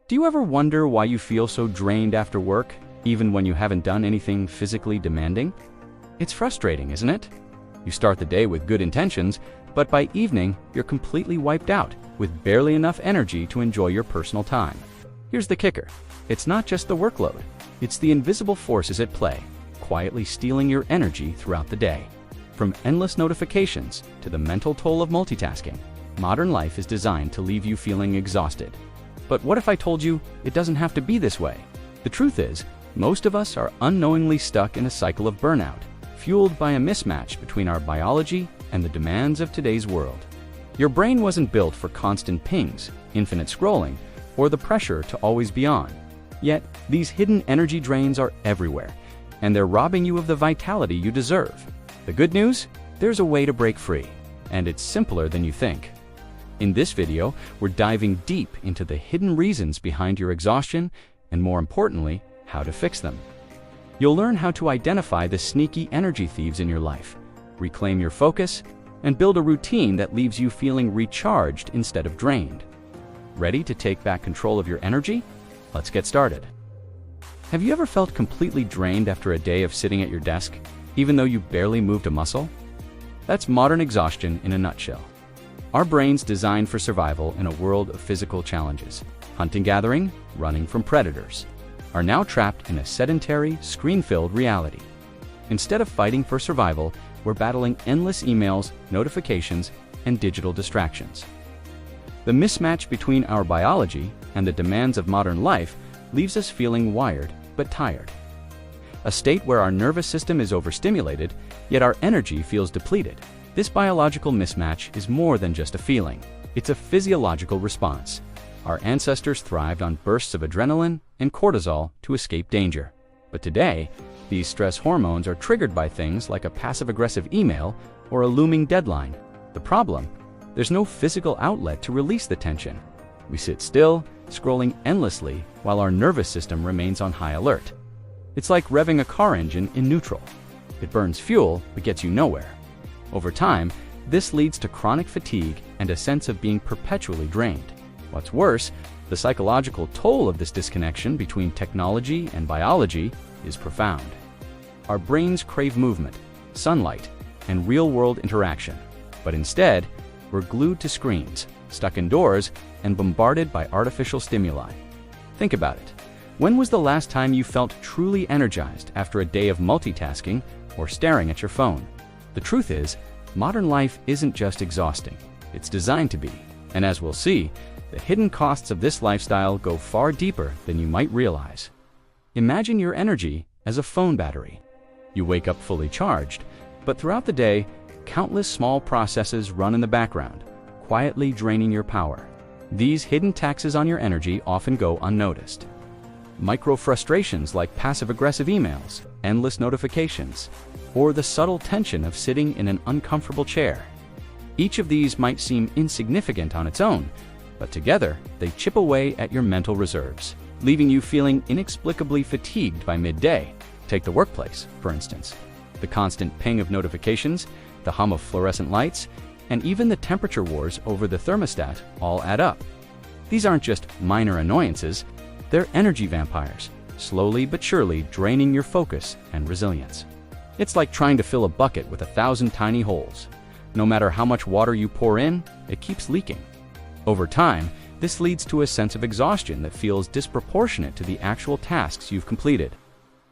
Do you ever wonder why you feel so drained after work, even when you haven't done anything physically demanding? It's frustrating, isn't it? You start the day with good intentions, but by evening, you're completely wiped out, with barely enough energy to enjoy your personal time. Here's the kicker. It's not just the workload. It's the invisible forces at play, quietly stealing your energy throughout the day. From endless notifications to the mental toll of multitasking, modern life is designed to leave you feeling exhausted. But what if I told you it doesn't have to be this way? The truth is, most of us are unknowingly stuck in a cycle of burnout, fueled by a mismatch between our biology and the demands of today's world. Your brain wasn't built for constant pings, infinite scrolling, or the pressure to always be on. Yet, these hidden energy drains are everywhere, and they're robbing you of the vitality you deserve. The good news? There's a way to break free, and it's simpler than you think. In this video, we're diving deep into the hidden reasons behind your exhaustion and, more importantly, how to fix them. You'll learn how to identify the sneaky energy thieves in your life, reclaim your focus, and build a routine that leaves you feeling recharged instead of drained. Ready to take back control of your energy? Let's get started. Have you ever felt completely drained after a day of sitting at your desk, even though you barely moved a muscle? That's modern exhaustion in a nutshell. Our brains designed for survival in a world of physical challenges, hunting-gathering, running from predators, are now trapped in a sedentary, screen-filled reality. Instead of fighting for survival, we're battling endless emails, notifications, and digital distractions. The mismatch between our biology and the demands of modern life leaves us feeling wired but tired. A state where our nervous system is overstimulated, yet our energy feels depleted. This biological mismatch is more than just a feeling. It's a physiological response. Our ancestors thrived on bursts of adrenaline and cortisol to escape danger. But today, these stress hormones are triggered by things like a passive-aggressive email or a looming deadline. The problem? There's no physical outlet to release the tension. We sit still, scrolling endlessly while our nervous system remains on high alert. It's like revving a car engine in neutral. It burns fuel but gets you nowhere. Over time, this leads to chronic fatigue and a sense of being perpetually drained. What's worse, the psychological toll of this disconnection between technology and biology is profound. Our brains crave movement, sunlight, and real-world interaction, but instead, we're glued to screens, stuck indoors, and bombarded by artificial stimuli. Think about it. When was the last time you felt truly energized after a day of multitasking or staring at your phone? The truth is, modern life isn't just exhausting. It's designed to be. And as we'll see, the hidden costs of this lifestyle go far deeper than you might realize. Imagine your energy as a phone battery. You wake up fully charged, but throughout the day, countless small processes run in the background, quietly draining your power. These hidden taxes on your energy often go unnoticed. Micro-frustrations like passive-aggressive emails, endless notifications, or the subtle tension of sitting in an uncomfortable chair. Each of these might seem insignificant on its own, but together they chip away at your mental reserves, leaving you feeling inexplicably fatigued by midday. Take the workplace, for instance. The constant ping of notifications, the hum of fluorescent lights, and even the temperature wars over the thermostat all add up. These aren't just minor annoyances, they're energy vampires, slowly but surely draining your focus and resilience. It's like trying to fill a bucket with 1,000 tiny holes. No matter how much water you pour in, it keeps leaking. Over time, this leads to a sense of exhaustion that feels disproportionate to the actual tasks you've completed.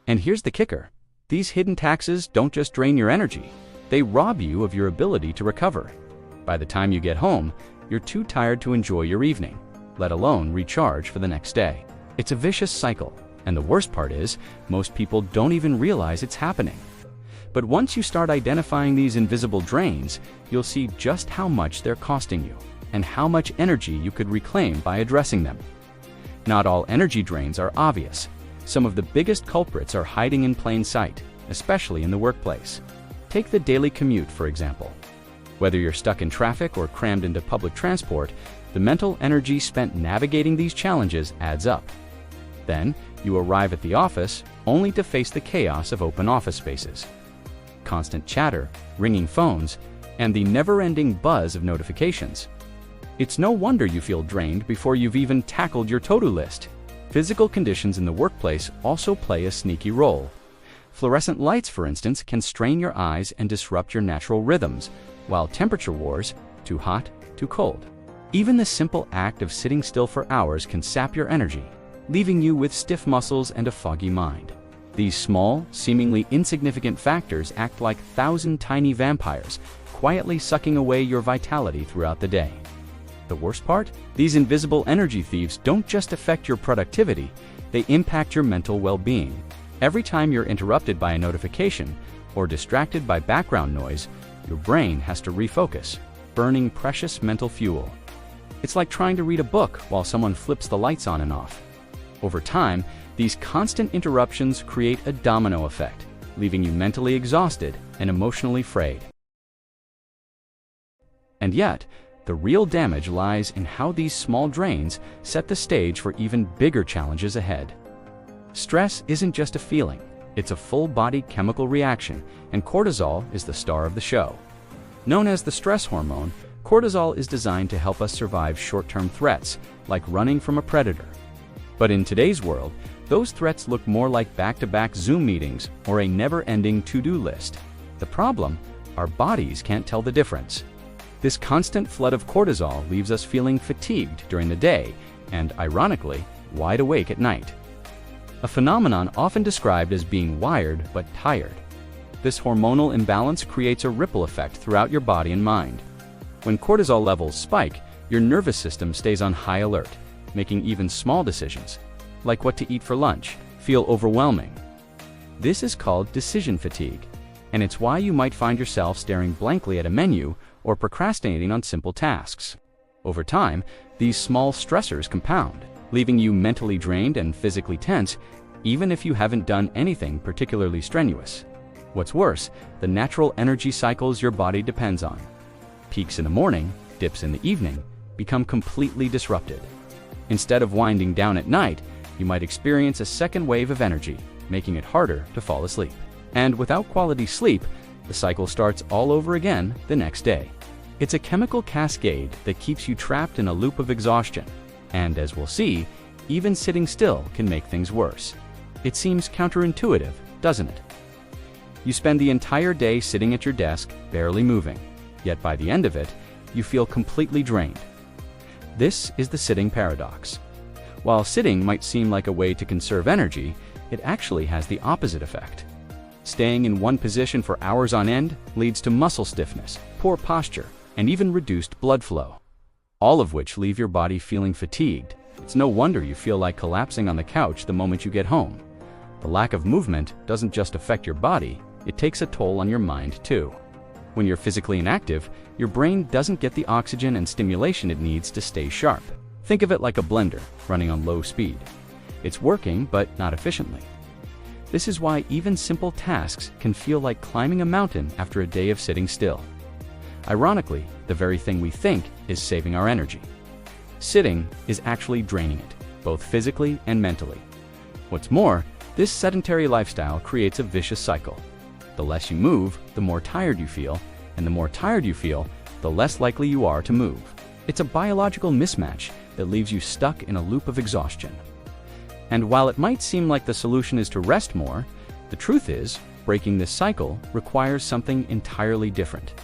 And here's the kicker. These hidden taxes don't just drain your energy, they rob you of your ability to recover. By the time you get home, you're too tired to enjoy your evening, let alone recharge for the next day. It's a vicious cycle, and the worst part is, most people don't even realize it's happening. But once you start identifying these invisible drains, you'll see just how much they're costing you, and how much energy you could reclaim by addressing them. Not all energy drains are obvious. Some of the biggest culprits are hiding in plain sight, especially in the workplace. Take the daily commute, for example. Whether you're stuck in traffic or crammed into public transport, the mental energy spent navigating these challenges adds up. Then, you arrive at the office only to face the chaos of open office spaces. Constant chatter, ringing phones, and the never-ending buzz of notifications. It's no wonder you feel drained before you've even tackled your to-do list. Physical conditions in the workplace also play a sneaky role. Fluorescent lights, for instance, can strain your eyes and disrupt your natural rhythms, while temperature wars, too hot, too cold. Even the simple act of sitting still for hours can sap your energy, leaving you with stiff muscles and a foggy mind. These small, seemingly insignificant factors act like 1,000 tiny vampires, quietly sucking away your vitality throughout the day. The worst part? These invisible energy thieves don't just affect your productivity, they impact your mental well-being. Every time you're interrupted by a notification or distracted by background noise, your brain has to refocus, burning precious mental fuel. It's like trying to read a book while someone flips the lights on and off. Over time, these constant interruptions create a domino effect, leaving you mentally exhausted and emotionally frayed. And yet, the real damage lies in how these small drains set the stage for even bigger challenges ahead. Stress isn't just a feeling, it's a full-body chemical reaction, and cortisol is the star of the show. Known as the stress hormone, cortisol is designed to help us survive short-term threats, like running from a predator. But in today's world, those threats look more like back-to-back Zoom meetings or a never-ending to-do list. The problem? Our bodies can't tell the difference. This constant flood of cortisol leaves us feeling fatigued during the day and, ironically, wide awake at night. A phenomenon often described as being wired but tired. This hormonal imbalance creates a ripple effect throughout your body and mind. When cortisol levels spike, your nervous system stays on high alert, making even small decisions, like what to eat for lunch, feel overwhelming. This is called decision fatigue, and it's why you might find yourself staring blankly at a menu or procrastinating on simple tasks. Over time, these small stressors compound, leaving you mentally drained and physically tense, even if you haven't done anything particularly strenuous. What's worse, the natural energy cycles your body depends on. Peaks in the morning, dips in the evening, become completely disrupted. Instead of winding down at night, you might experience a second wave of energy, making it harder to fall asleep. And without quality sleep, the cycle starts all over again the next day. It's a chemical cascade that keeps you trapped in a loop of exhaustion. And as we'll see, even sitting still can make things worse. It seems counterintuitive, doesn't it? You spend the entire day sitting at your desk, barely moving. Yet by the end of it, you feel completely drained. This is the sitting paradox. While sitting might seem like a way to conserve energy, it actually has the opposite effect. Staying in one position for hours on end leads to muscle stiffness, poor posture, and even reduced blood flow. All of which leave your body feeling fatigued. It's no wonder you feel like collapsing on the couch the moment you get home. The lack of movement doesn't just affect your body, it takes a toll on your mind too. When you're physically inactive, your brain doesn't get the oxygen and stimulation it needs to stay sharp. Think of it like a blender running on low speed. It's working, but not efficiently. This is why even simple tasks can feel like climbing a mountain after a day of sitting still. Ironically, the very thing we think is saving our energy. Sitting is actually draining it, both physically and mentally. What's more, this sedentary lifestyle creates a vicious cycle. The less you move, the more tired you feel, and the more tired you feel, the less likely you are to move. It's a biological mismatch that leaves you stuck in a loop of exhaustion. And while it might seem like the solution is to rest more, the truth is, breaking this cycle requires something entirely different.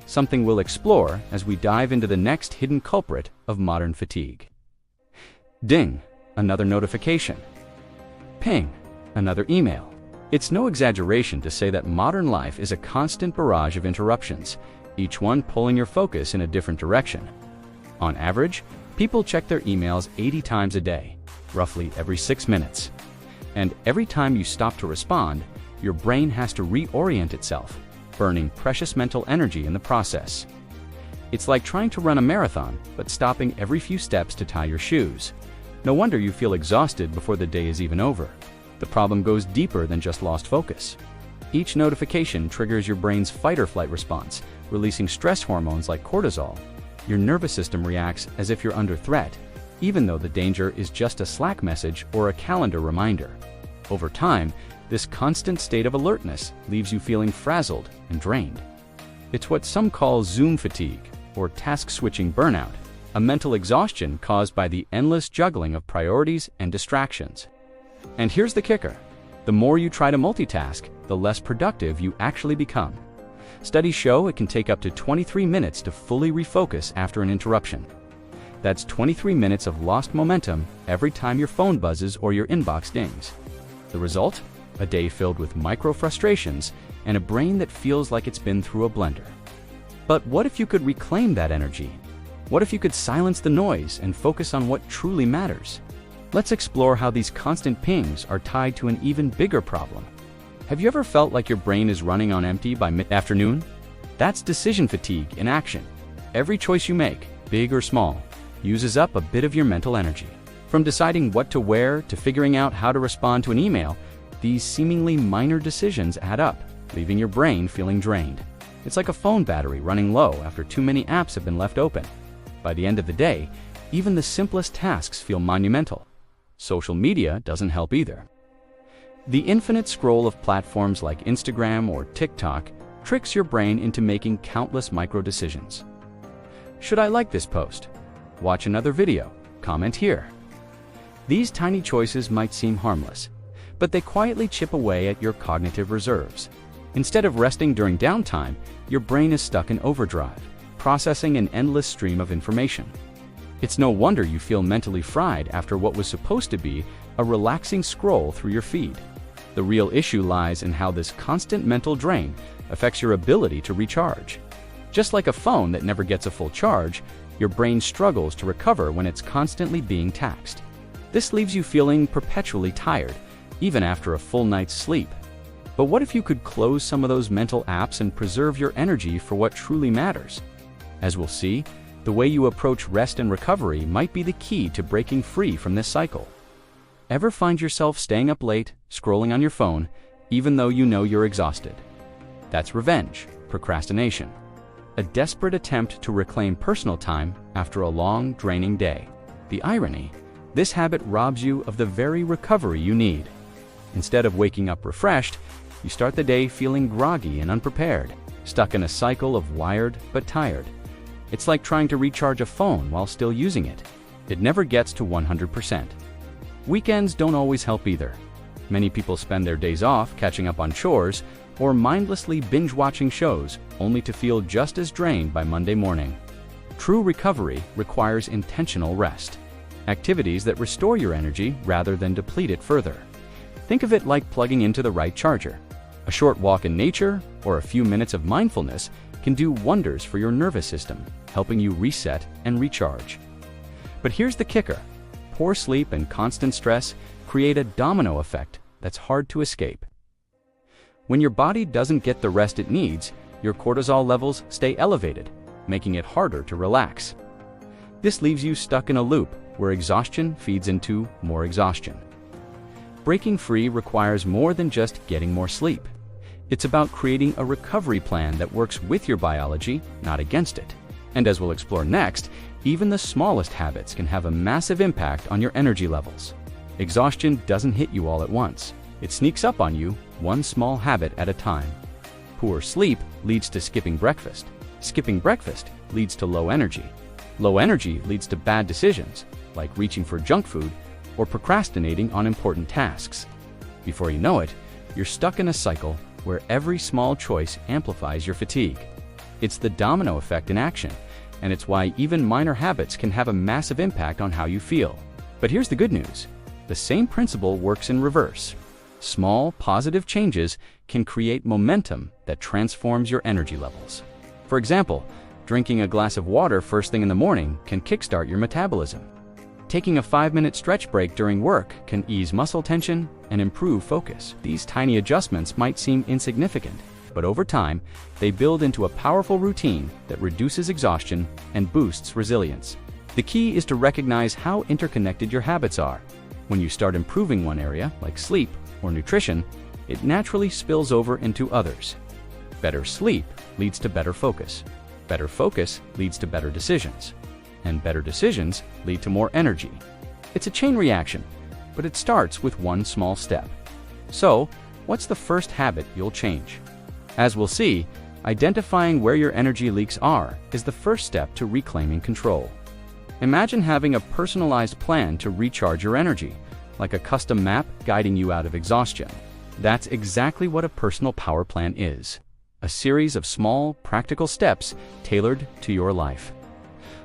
Something we'll explore as we dive into the next hidden culprit of modern fatigue. Ding, another notification. Ping, another email. It's no exaggeration to say that modern life is a constant barrage of interruptions, each one pulling your focus in a different direction. On average, people check their emails 80 times a day, roughly every 6 minutes. And every time you stop to respond, your brain has to reorient itself, burning precious mental energy in the process. It's like trying to run a marathon, but stopping every few steps to tie your shoes. No wonder you feel exhausted before the day is even over. The problem goes deeper than just lost focus. Each notification triggers your brain's fight-or-flight response, releasing stress hormones like cortisol. Your nervous system reacts as if you're under threat, even though the danger is just a Slack message or a calendar reminder. Over time, this constant state of alertness leaves you feeling frazzled and drained. It's what some call Zoom fatigue or task-switching burnout, a mental exhaustion caused by the endless juggling of priorities and distractions. And here's the kicker. The more you try to multitask, the less productive you actually become. Studies show it can take up to 23 minutes to fully refocus after an interruption. That's 23 minutes of lost momentum every time your phone buzzes or your inbox dings. The result? A day filled with micro-frustrations and a brain that feels like it's been through a blender. But what if you could reclaim that energy? What if you could silence the noise and focus on what truly matters? Let's explore how these constant pings are tied to an even bigger problem. Have you ever felt like your brain is running on empty by mid-afternoon? That's decision fatigue in action. Every choice you make, big or small, uses up a bit of your mental energy. From deciding what to wear to figuring out how to respond to an email, these seemingly minor decisions add up, leaving your brain feeling drained. It's like a phone battery running low after too many apps have been left open. By the end of the day, even the simplest tasks feel monumental. Social media doesn't help either. The infinite scroll of platforms like Instagram or TikTok tricks your brain into making countless micro-decisions. Should I like this post? Watch another video? Comment here. These tiny choices might seem harmless, but they quietly chip away at your cognitive reserves. Instead of resting during downtime, your brain is stuck in overdrive, processing an endless stream of information. It's no wonder you feel mentally fried after what was supposed to be a relaxing scroll through your feed. The real issue lies in how this constant mental drain affects your ability to recharge. Just like a phone that never gets a full charge, your brain struggles to recover when it's constantly being taxed. This leaves you feeling perpetually tired, even after a full night's sleep. But what if you could close some of those mental apps and preserve your energy for what truly matters? As we'll see, the way you approach rest and recovery might be the key to breaking free from this cycle. Ever find yourself staying up late, scrolling on your phone, even though you know you're exhausted? That's revenge, procrastination. A desperate attempt to reclaim personal time after a long, draining day. The irony? This habit robs you of the very recovery you need. Instead of waking up refreshed, you start the day feeling groggy and unprepared, stuck in a cycle of wired but tired. It's like trying to recharge a phone while still using it. It never gets to 100%. Weekends don't always help either. Many people spend their days off catching up on chores or mindlessly binge-watching shows only to feel just as drained by Monday morning. True recovery requires intentional rest. Activities that restore your energy rather than deplete it further. Think of it like plugging into the right charger. A short walk in nature or a few minutes of mindfulness can do wonders for your nervous system, helping you reset and recharge. But here's the kicker. Poor sleep and constant stress create a domino effect that's hard to escape. When your body doesn't get the rest it needs, your cortisol levels stay elevated, making it harder to relax. This leaves you stuck in a loop where exhaustion feeds into more exhaustion. Breaking free requires more than just getting more sleep. It's about creating a recovery plan that works with your biology, not against it. And as we'll explore next, even the smallest habits can have a massive impact on your energy levels. Exhaustion doesn't hit you all at once. It sneaks up on you, one small habit at a time. Poor sleep leads to skipping breakfast. Skipping breakfast leads to low energy. Low energy leads to bad decisions, like reaching for junk food or procrastinating on important tasks. Before you know it, you're stuck in a cycle where every small choice amplifies your fatigue. It's the domino effect in action, and it's why even minor habits can have a massive impact on how you feel. But here's the good news. The same principle works in reverse. Small, positive changes can create momentum that transforms your energy levels. For example, drinking a glass of water first thing in the morning can kickstart your metabolism. Taking a 5-minute stretch break during work can ease muscle tension and improve focus. These tiny adjustments might seem insignificant, but over time, they build into a powerful routine that reduces exhaustion and boosts resilience. The key is to recognize how interconnected your habits are. When you start improving one area, like sleep or nutrition, it naturally spills over into others. Better sleep leads to better focus. Better focus leads to better decisions. And better decisions lead to more energy. It's a chain reaction, but it starts with one small step. So, what's the first habit you'll change? As we'll see, identifying where your energy leaks are is the first step to reclaiming control. Imagine having a personalized plan to recharge your energy, like a custom map guiding you out of exhaustion. That's exactly what a personal power plan is. A series of small, practical steps tailored to your life.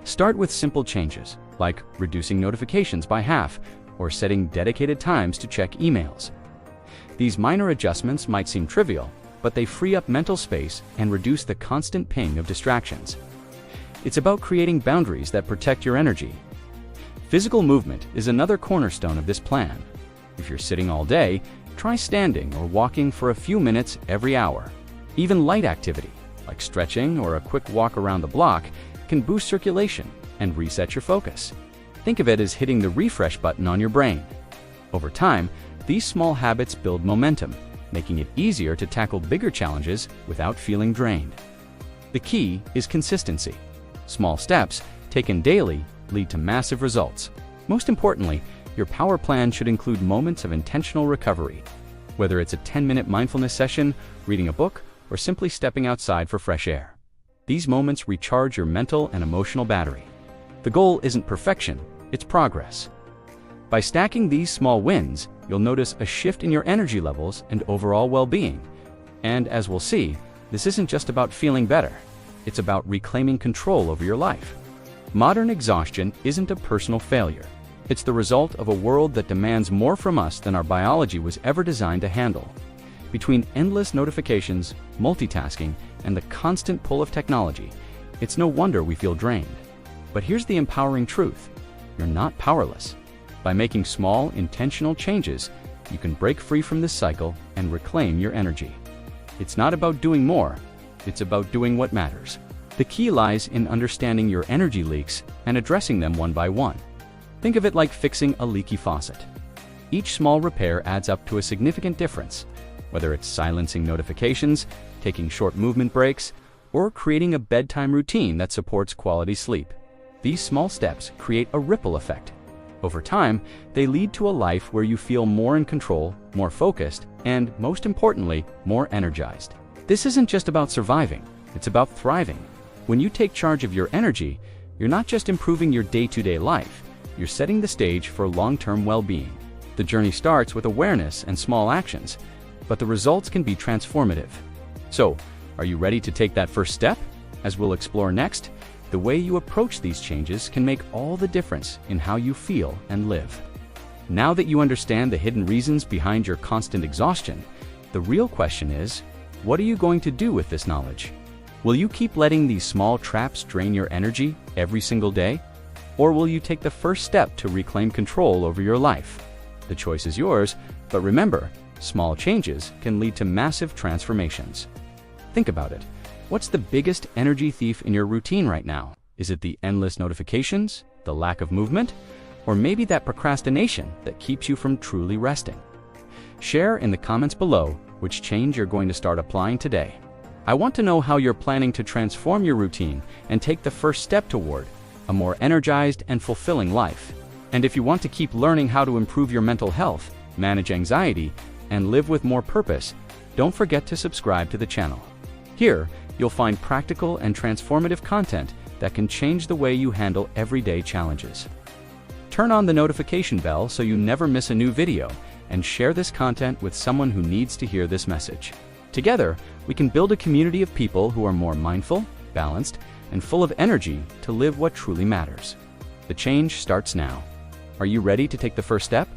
Start with simple changes, like reducing notifications by half or setting dedicated times to check emails. These minor adjustments might seem trivial, but they free up mental space and reduce the constant ping of distractions. It's about creating boundaries that protect your energy. Physical movement is another cornerstone of this plan. If you're sitting all day, try standing or walking for a few minutes every hour. Even light activity, like stretching or a quick walk around the block, can boost circulation and reset your focus. Think of it as hitting the refresh button on your brain. Over time, these small habits build momentum, making it easier to tackle bigger challenges without feeling drained. The key is consistency. Small steps, taken daily, lead to massive results. Most importantly, your power plan should include moments of intentional recovery. Whether it's a 10-minute mindfulness session, reading a book, or simply stepping outside for fresh air. These moments recharge your mental and emotional battery. The goal isn't perfection, it's progress. By stacking these small wins, you'll notice a shift in your energy levels and overall well-being. And as we'll see, this isn't just about feeling better. It's about reclaiming control over your life. Modern exhaustion isn't a personal failure. It's the result of a world that demands more from us than our biology was ever designed to handle. Between endless notifications, multitasking, and the constant pull of technology, it's no wonder we feel drained. But here's the empowering truth. You're not powerless. By making small, intentional changes, you can break free from this cycle and reclaim your energy. It's not about doing more, it's about doing what matters. The key lies in understanding your energy leaks and addressing them one by one. Think of it like fixing a leaky faucet. Each small repair adds up to a significant difference, whether it's silencing notifications, taking short movement breaks, or creating a bedtime routine that supports quality sleep. These small steps create a ripple effect. Over time, they lead to a life where you feel more in control, more focused, and, most importantly, more energized. This isn't just about surviving, it's about thriving. When you take charge of your energy, you're not just improving your day-to-day life, you're setting the stage for long-term well-being. The journey starts with awareness and small actions, but the results can be transformative. So, are you ready to take that first step? As we'll explore next, the way you approach these changes can make all the difference in how you feel and live. Now that you understand the hidden reasons behind your constant exhaustion, the real question is, what are you going to do with this knowledge? Will you keep letting these small traps drain your energy every single day? Or will you take the first step to reclaim control over your life? The choice is yours, but remember, small changes can lead to massive transformations. Think about it. What's the biggest energy thief in your routine right now? Is it the endless notifications, the lack of movement, or maybe that procrastination that keeps you from truly resting? Share in the comments below which change you're going to start applying today. I want to know how you're planning to transform your routine and take the first step toward a more energized and fulfilling life. And if you want to keep learning how to improve your mental health, manage anxiety, and live with more purpose, don't forget to subscribe to the channel. Here, you'll find practical and transformative content that can change the way you handle everyday challenges. Turn on the notification bell so you never miss a new video, and share this content with someone who needs to hear this message. Together, we can build a community of people who are more mindful, balanced, and full of energy to live what truly matters. The change starts now. Are you ready to take the first step?